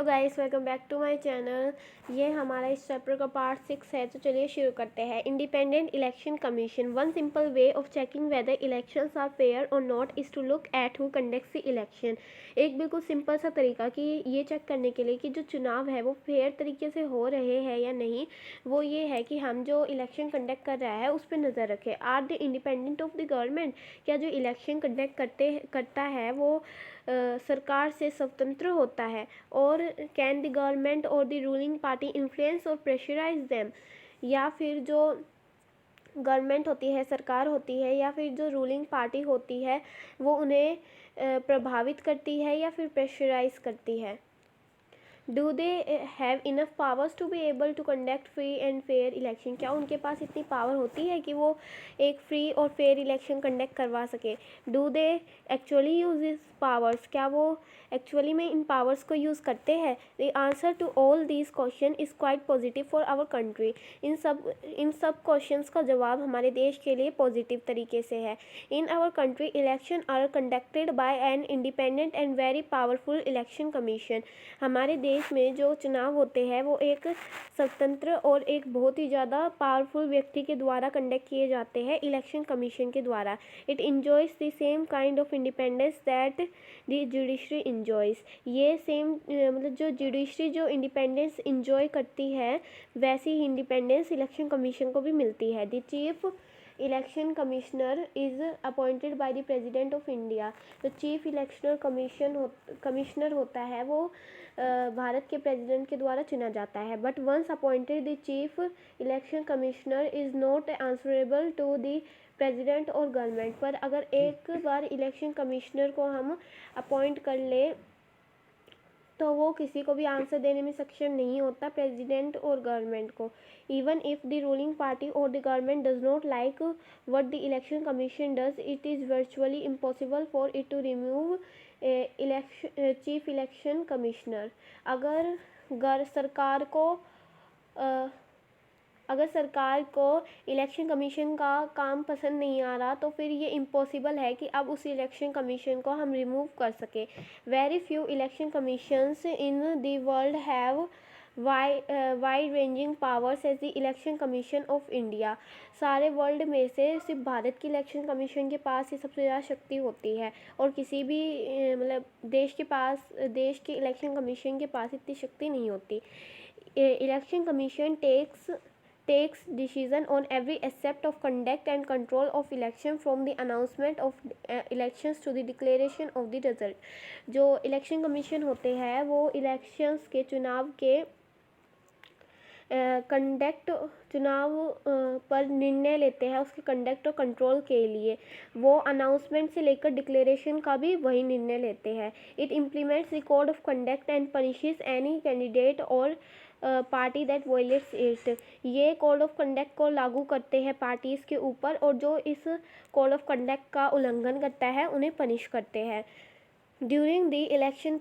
Hello guys, welcome back to my channel. ये हमारा इस चैप्टर का पार्ट 6 है, तो चलिए शुरू करते हैं। Independent election commission. One simple way of checking whether elections are fair और not is to look at who conducts the election. एक बिल्कुल सिंपल सा तरीका कि ये चेक करने के लिए कि जो चुनाव है वो फेयर तरीके से हो रहे हैं या नहीं, वो ये है कि हम जो इलेक्शन कंडक्ट कर रहा है उस पर नज़र रखें। Are the independent of the government, क्या जो इलेक्शन कंडक्ट करता है वो सरकार से स्वतंत्र होता है। और कैन द गवर्नमेंट और द रूलिंग पार्टी इन्फ्लुएंस और प्रेशराइज देम, या फिर जो गवर्नमेंट होती है, सरकार होती है, या फिर जो रूलिंग पार्टी होती है वो उन्हें प्रभावित करती है या फिर प्रेशराइज करती है। Do they have enough powers to be able to conduct free and fair election, क्या उनके पास इतनी पावर होती है कि वो एक फ्री और फेयर इलेक्शन कंडक्ट करवा सके। Do they actually use this powers, क्या वो एक्चुअली में इन पावर्स को यूज़ करते हैं। The answer to all these question is quite positive for our country. इन सब क्वेश्चंस का जवाब हमारे देश के लिए पॉजिटिव तरीके से है। In our country election are conducted by an independent and very powerful election commission. हमारे देश में जो चुनाव होते हैं वो एक स्वतंत्र और एक बहुत ही ज़्यादा पावरफुल व्यक्ति के द्वारा कंडक्ट किए जाते हैं, इलेक्शन कमीशन के द्वारा। It enjoys the same kind of independence that the judiciary enjoys. ये सेम मतलब जो जुडिशरी जो इंडिपेंडेंस इंजॉय करती है, वैसी ही इंडिपेंडेंस इलेक्शन कमीशन को भी मिलती है। The chief election commissioner is appointed by the president of India. तो चीफ इलेक्शनर कमिश्नर होता है वो भारत के प्रेसिडेंट के द्वारा चुना जाता है। But once appointed the chief election commissioner is not answerable to the president और गवर्नमेंट। पर अगर एक बार इलेक्शन कमिश्नर को हम अपॉइंट कर ले तो वो किसी को भी आंसर देने में सक्षम नहीं होता, प्रेसिडेंट और गवर्नमेंट को। Even if the ruling party और the government does not like what the election commission does, it is virtually impossible for it to remove chief election commissioner. अगर सरकार को इलेक्शन कमीशन का काम पसंद नहीं आ रहा तो फिर ये इम्पॉसिबल है कि अब उस इलेक्शन कमीशन को हम रिमूव कर सके। Very few election commissions in the world have wide ranging powers as the election commission of India. सारे वर्ल्ड में से सिर्फ भारत की इलेक्शन कमीशन के पास ही सबसे ज़्यादा शक्ति होती है, और किसी भी मतलब देश के इलेक्शन कमीशन के पास इतनी शक्ति नहीं होती। Election commission takes decision on every aspect of conduct and control of election from the announcement of elections to the declaration of the result। जो इलेक्शन कमीशन होते हैं वो इलेक्शंस के चुनाव पर निर्णय लेते हैं, उसके कंडक्ट और कंट्रोल के लिए। वो अनाउंसमेंट से लेकर डिक्लेरेशन का भी वही निर्णय लेते हैं। It implements the code of conduct and punishes any candidate और पार्टी दैट वायलेट्स इट। ये कोड ऑफ कंडक्ट को लागू करते हैं पार्टीज़ के ऊपर, और जो इस कोड ऑफ कंडक्ट का उल्लंघन करता है उन्हें पनिश करते हैं। ड्यूरिंग द इलेक्शन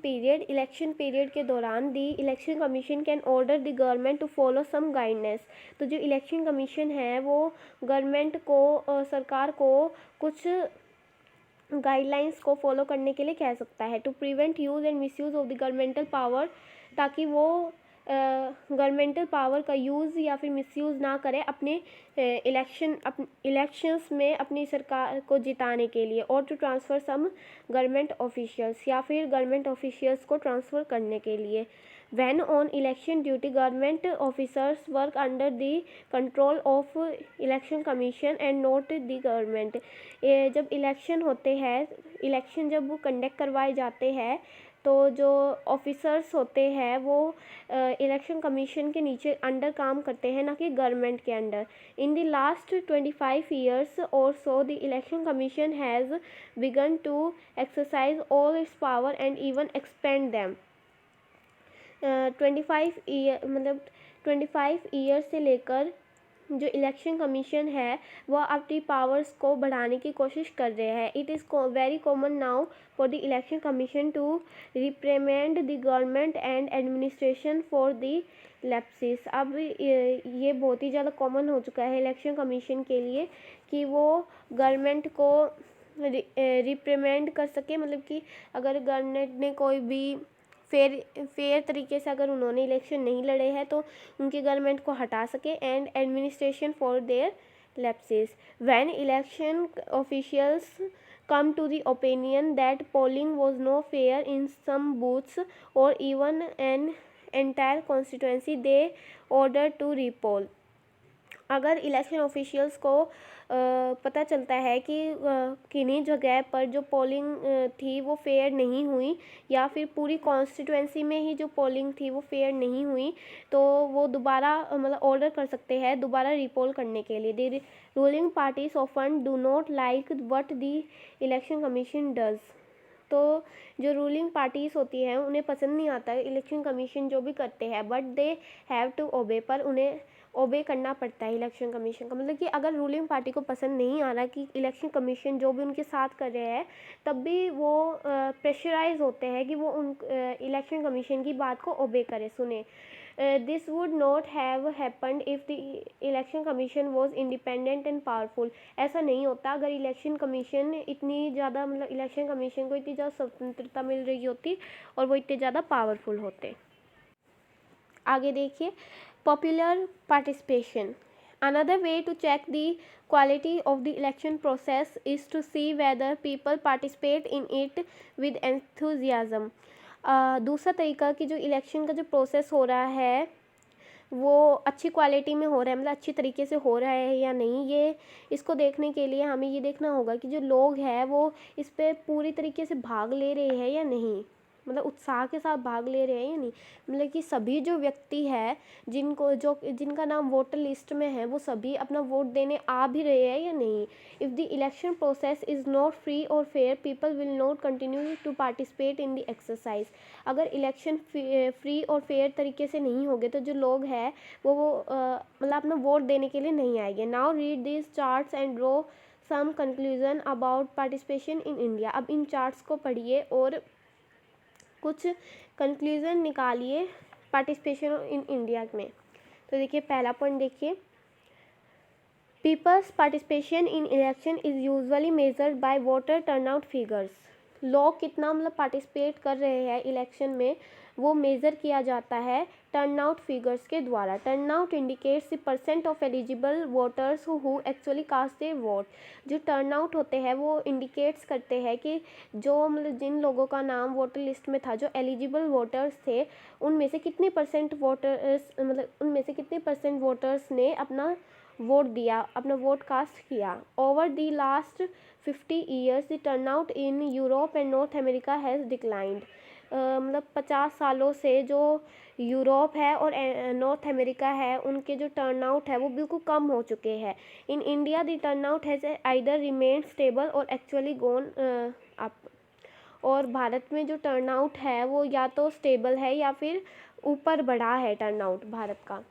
पीरियड के दौरान the election commission can order the government to follow some guidance. तो जो इलेक्शन कमीशन है वो गवर्नमेंट को, सरकार को कुछ गाइडलाइंस को फॉलो करने के लिए कह सकता है। To prevent use and misuse of the governmental power, ताकि वो गवर्नमेंटल पावर का यूज़ या फिर मिसयूज़ ना करे अपने इलेक्शंस में अपनी सरकार को जिताने के लिए। और to transfer some government officials, या फिर गवर्नमेंट ऑफिशियल्स को ट्रांसफ़र करने के लिए। When on election duty, government officers work under the control of election commission and not the government। जब इलेक्शन होते हैं, इलेक्शन जब वो कंडक्ट करवाए जाते हैं तो जो ऑफिसर्स होते हैं वो इलेक्शन कमीशन के नीचे अंडर काम करते हैं, ना कि गवर्नमेंट के under. In the last 25 years or so the election commission has begun to exercise all its power and even expand them. 25 year से लेकर जो इलेक्शन कमीशन है वो अपनी पावर्स को बढ़ाने की कोशिश कर रहे हैं। It is very common now for the election commission to reprimand the government and administration for the lapses. अब ये बहुत ही ज़्यादा कॉमन हो चुका है इलेक्शन कमीशन के लिए कि वो गवर्नमेंट को रिप्रेमेंड कर सके, मतलब कि अगर गवर्नमेंट ने कोई भी फेयर तरीके से अगर उन्होंने इलेक्शन नहीं लड़े हैं तो उनकी गवर्नमेंट को हटा सके, and administration for their lapses when election officials come to the opinion that polling was no fair in some booths or even an entire constituency, they order to repoll. अगर election officials को पता चलता है कि किन्हीं जगह पर जो पोलिंग थी वो फेयर नहीं हुई, या फिर पूरी कॉन्स्टिट्यूएंसी में ही जो पोलिंग थी वो फेयर नहीं हुई, तो वो दोबारा मतलब ऑर्डर कर सकते हैं दोबारा रिपोल करने के लिए. The ruling parties often do not like what the election commission does. तो जो रूलिंग पार्टीज़ होती हैं उन्हें पसंद नहीं आता इलेक्शन कमीशन जो भी करते हैं, but they have to obey, पर उन्हें ओबे करना पड़ता है इलेक्शन कमीशन का. मतलब कि अगर रूलिंग पार्टी को पसंद नहीं आ रहा कि इलेक्शन कमीशन जो भी उनके साथ कर रहे हैं, तब भी वो प्रेशराइज होते हैं कि वो उन इलेक्शन कमीशन की बात को ओबे करें, सुने. This would not have happened if the election commission was independent and powerful. ऐसा नहीं होता अगर इलेक्शन कमीशन इतनी ज़्यादा मतलब इलेक्शन कमीशन को इतनी ज़्यादा स्वतंत्रता मिल रही होती और वो इतने ज़्यादा पावरफुल होते. आगे देखिए, popular participation. Another way to check the quality of the election process is to see whether people participate in it with enthusiasm. दूसरा तरीका कि जो इलेक्शन का जो प्रोसेस हो रहा है वो अच्छी क्वालिटी में हो रहा है, मतलब अच्छी तरीके से हो रहा है या नहीं, ये इसको देखने के लिए हमें ये देखना होगा कि जो लोग हैं वो इस पर पूरी तरीके से भाग ले रहे हैं या नहीं, मतलब उत्साह के साथ भाग ले रहे हैं या नहीं. मतलब कि सभी जो व्यक्ति है जिनका नाम वोटर लिस्ट में है वो सभी अपना वोट देने आ भी रहे हैं या नहीं. If the election process is not free और fair, people will not continue to participate in the exercise. अगर इलेक्शन फ्री और फेयर तरीके से नहीं होंगे तो जो लोग हैं वो मतलब अपना वोट देने के लिए नहीं आएंगे. Now read this charts and draw some conclusion about participation in India. अब इन चार्ट्स को पढ़िए और कुछ कंक्लूज़न निकालिए पार्टिसिपेशन इन इंडिया में. तो देखिए पहला पॉइंट देखिए, peoples participation in election is usually measured by voter turnout figures. लोग कितना मतलब पार्टिसिपेट कर रहे हैं इलेक्शन में वो मेज़र किया जाता है टर्नआउट फिगर्स के द्वारा. Turnout indicates the percent of eligible voters who actually cast their vote. जो टर्नआउट होते हैं वो इंडिकेट्स करते हैं कि जो मतलब जिन लोगों का नाम वोटर लिस्ट में था, जो एलिजिबल वोटर्स थे, उनमें से कितने परसेंट वोटर्स ने अपना वोट दिया, अपना वोट कास्ट किया. Over the last 50 years the turnout in Europe and north America has declined. मतलब 50 सालों से जो यूरोप है और नॉर्थ अमेरिका है उनके जो टर्नआउट है वो बिल्कुल कम हो चुके हैं. In India the turnout has either remain stable और एक्चुअली गॉन अप. और भारत में जो टर्नआउट है वो या तो स्टेबल है या फिर ऊपर बढ़ा है टर्नआउट भारत का.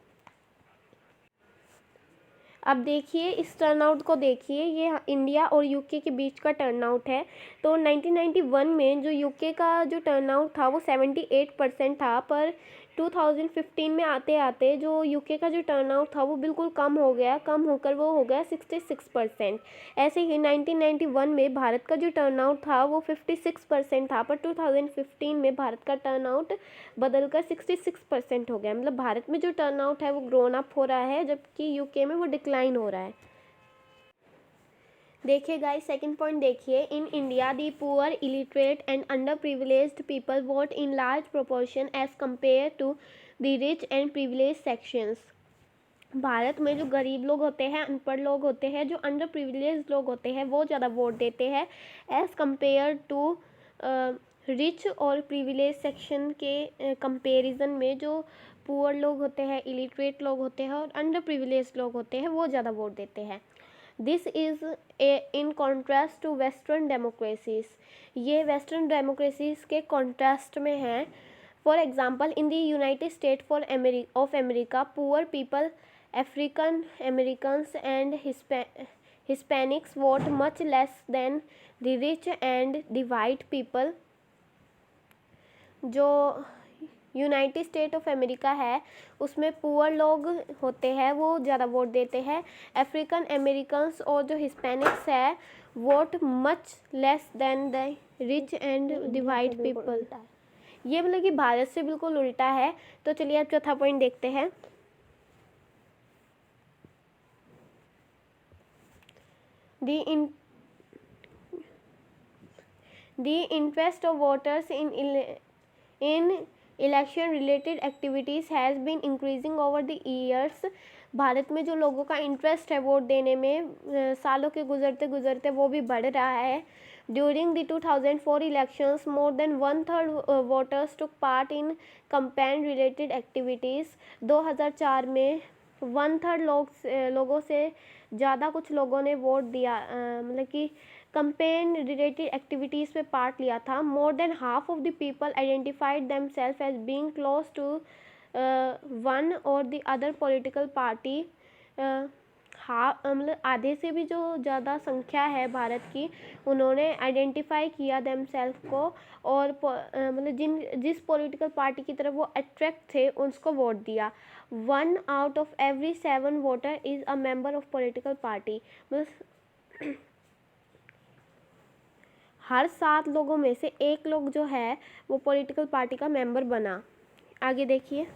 अब देखिए इस टर्नआउट को देखिए, ये इंडिया और यूके के बीच का टर्नआउट है. तो 1991 में जो यूके का जो टर्नआउट था वो 78% था, पर 2015 में आते आते जो यूके का जो टर्नआउट था वो बिल्कुल कम होकर वो हो गया 66%. ऐसे ही 1991 में भारत का जो टर्नआउट था वो 56% था, पर 2015 में भारत का टर्नआउट बदलकर 66% हो गया. मतलब भारत में जो टर्नआउट है वो ग्रोन अप हो रहा है जबकि यूके में वो डिक्लाइन हो रहा है. देखिए गाइस सेकंड पॉइंट देखिए, in India the poor illiterate and under privileged people vote in large proportion as compare to the rich and privilege sections. Bharat में जो गरीब लोग होते हैं, अनपढ़ लोग होते हैं, जो अंडर प्रिविलेज लोग होते हैं वो ज़्यादा वोट देते हैं एज़ कम्पेयर टू रिच और प्रिविलेज सेक्शन के कंपेरिजन में जो पुअर लोग होते हैं, इलिटरेट लोग होते हैं और अंडर प्रिविलेज लोग होते हैं वो ज़्यादा वोट देते हैं. This is in contrast to western democracies. ये वेस्टर्न डेमोक्रेसीज के कॉन्ट्रास्ट में है. For example in the United State of America poor people, African Americans and Hispanics vote much less than the rich and the white people. जो United State of America है उसमें poor लोग होते हैं वो ज़्यादा वोट देते हैं. अफ्रीकन अमेरिकन्स और जो हिस्पैनिक्स है vote much less than the rich and the white people. ये मतलब कि भारत से बिल्कुल उल्टा है। तो चलिए अब चौथा पॉइंट देखते हैं। The interest of voters in election related activities has been increasing over the years। Bharat में जो लोगों का इंटरेस्ट है वोट देने में सालों के गुजरते गुजरते वो भी बढ़ रहा है। During the 2004 elections more than 1/3 voters took part in campaign related activities. 2004 में 1/3 लोगों से ज़्यादा कुछ लोगों ने वोट दिया, मतलब कि कंपेन रिलेटेड एक्टिविटीज़ में पार्ट लिया था। More than half of the people identified them self as being close to one or the other political party. मतलब आधे से भी जो ज़्यादा संख्या है भारत की, उन्होंने आइडेंटिफाई किया देम सेल्फ को और मतलब जिस पॉलिटिकल पार्टी की तरफ वो अट्रैक्ट थे उसको वोट दिया। 1 out of every 7 voter is a member of political party. मतलब हर 7 लोगों में से एक लोग जो है वो पॉलिटिकल पार्टी का मेंबर बना। आगे देखिए।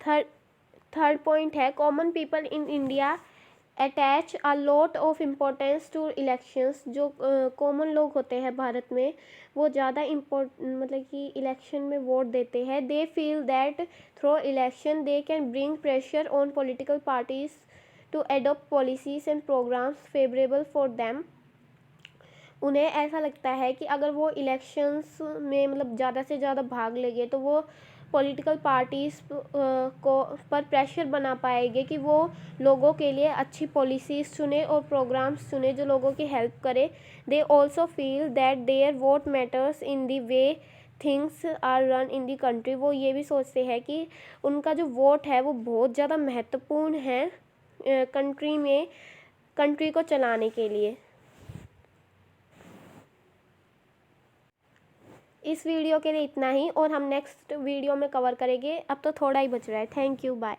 थर्ड पॉइंट है common people in India attach a lot of importance to elections. जो कॉमन लोग होते हैं भारत में वो ज़्यादा मतलब कि इलेक्शन में वोट देते हैं। They feel that through election they can bring pressure on political parties to adopt policies and programs favourable for them. उन्हें ऐसा लगता है कि अगर वो इलेक्शंस में मतलब ज़्यादा से ज़्यादा भाग लेंगे तो वो पॉलिटिकल पार्टीज़ को पर प्रेशर बना पाएंगे कि वो लोगों के लिए अच्छी पॉलिसीज़ चुने और प्रोग्राम्स चुने जो लोगों की हेल्प करे। They also feel that their vote matters in the way things are run in the country. वो ये भी सोचते हैं कि उनका जो वोट है वो बहुत ज़्यादा महत्वपूर्ण है कंट्री को चलाने के लिए। इस वीडियो के लिए इतना ही और हम नेक्स्ट वीडियो में कवर करेंगे। अब तो थोड़ा ही बच रहा है। Thank you, bye.